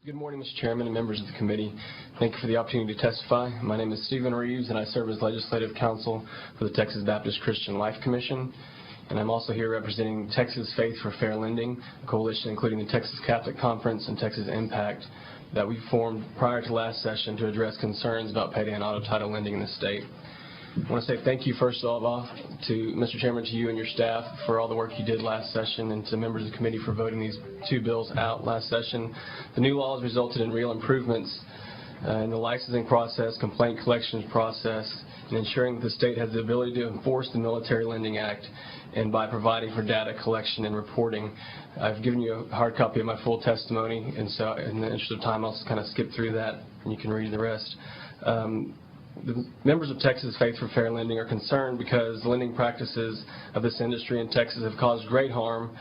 Good morning, Mr. Chairman and members of the committee. Thank you for the opportunity to testify. My name is Stephen Reeves, and I serve as Legislative Counsel for the Texas Baptist Christian Life Commission. And I'm also here representing Texas Faith for Fair Lending, a coalition including the Texas Catholic Conference and Texas Impact that we formed prior to last session to address concerns about payday and auto title lending in the state. I want to say thank you, first of all, to Mr. Chairman, to you and your staff for all the work you did last session, and to members of the committee for voting these two bills out last session. The new laws resulted in real improvements in the licensing process, complaint collections process, and ensuring that the state has the ability to enforce the Military Lending Act, and by providing for data collection and reporting. I've given you a hard copy of my full testimony, and so in the interest of time, I'll kind of skip through that, and you can read the rest. The members of Texas Faith for Fair Lending are concerned because lending practices of this industry in Texas have caused great harm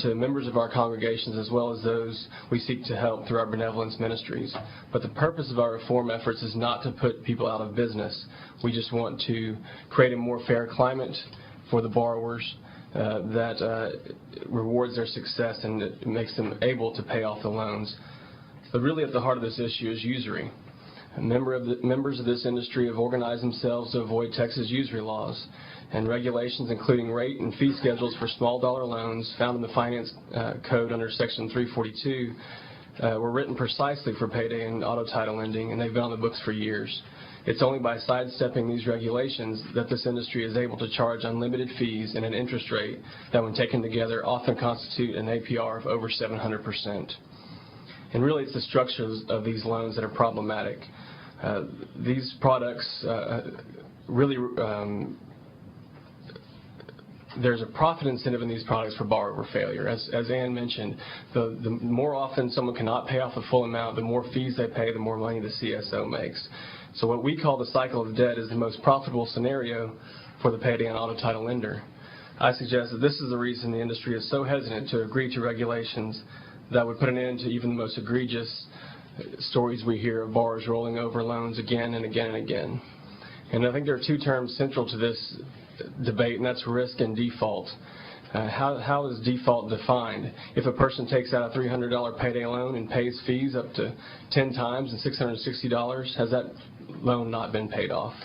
to members of our congregations as well as those we seek to help through our benevolence ministries. But the purpose of our reform efforts is not to put people out of business. We just want to create a more fair climate for the borrowers that rewards their success and it makes them able to pay off the loans. But really at the heart of this issue is usury. Members of this industry have organized themselves to avoid Texas usury laws and regulations, including rate and fee schedules for small dollar loans found in the Finance Code under Section 342 were written precisely for payday and auto title lending, and they've been on the books for years. It's only by sidestepping these regulations that this industry is able to charge unlimited fees and an interest rate that, when taken together, often constitute an APR of over 700%. And really, it's the structures of these loans that are problematic. These products there's a profit incentive in these products for borrower failure. As Ann mentioned, the more often someone cannot pay off the full amount, the more fees they pay, the more money the CSO makes. So what we call the cycle of debt is the most profitable scenario for the payday and auto title lender. I suggest that this is the reason the industry is so hesitant to agree to regulations that would put an end to even the most egregious stories we hear of borrowers rolling over loans again and again and again. And I think there are two terms central to this debate, and that's risk and default. How is default defined? If a person takes out a $300 payday loan and pays fees up to 10 times and $660, has that loan not been paid off?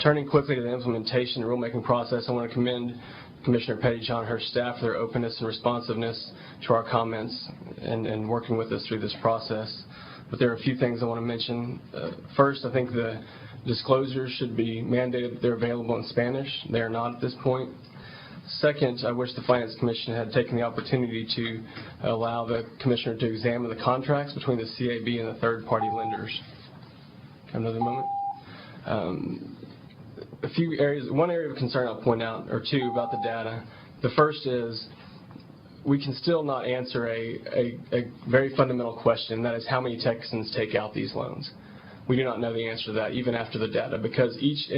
Turning quickly to the implementation and rulemaking process, I want to commend Commissioner Pettyjohn and her staff for their openness and responsiveness to our comments and working with us through this process. But there are a few things I want to mention. First, I think the disclosures should be mandated that they're available in Spanish. They are not at this point. Second, I wish the Finance Commission had taken the opportunity to allow the Commissioner to examine the contracts between the CAB and the third-party lenders. Another moment. A few areas, one area of concern I'll point out, or two, about the data. The first is we can still not answer a very fundamental question, and that is how many Texans take out these loans. We do not know the answer to that, even after the data, because each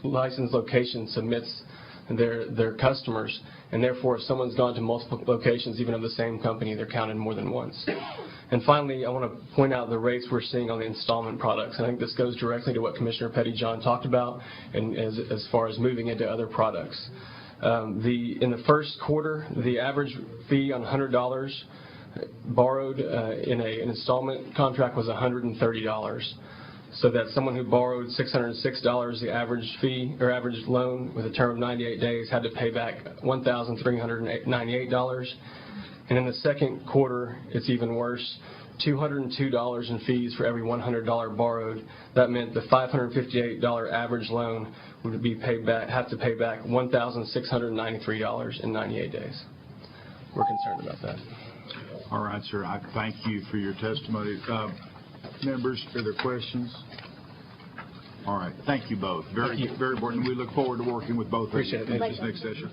licensed location submits their customers, and therefore if someone's gone to multiple locations, even of the same company, they're counted more than once. And finally, I want to point out the rates we're seeing on the installment products. I think this goes directly to what Commissioner Pettyjohn talked about, and as far as moving into other products. In the first quarter, the average fee on $100 borrowed in an installment contract was $130. So that someone who borrowed $606, the average fee or average loan with a term of 98 days had to pay back $1,398. And in the second quarter, it's even worse, $202 in fees for every $100 borrowed. That meant the $558 average loan would have to pay back $1,693 in 98 days. We're concerned about that. All right, sir. I thank you for your testimony. Members, are there questions? All right. Thank you both. Very important. We look forward to working with both of you in this next session.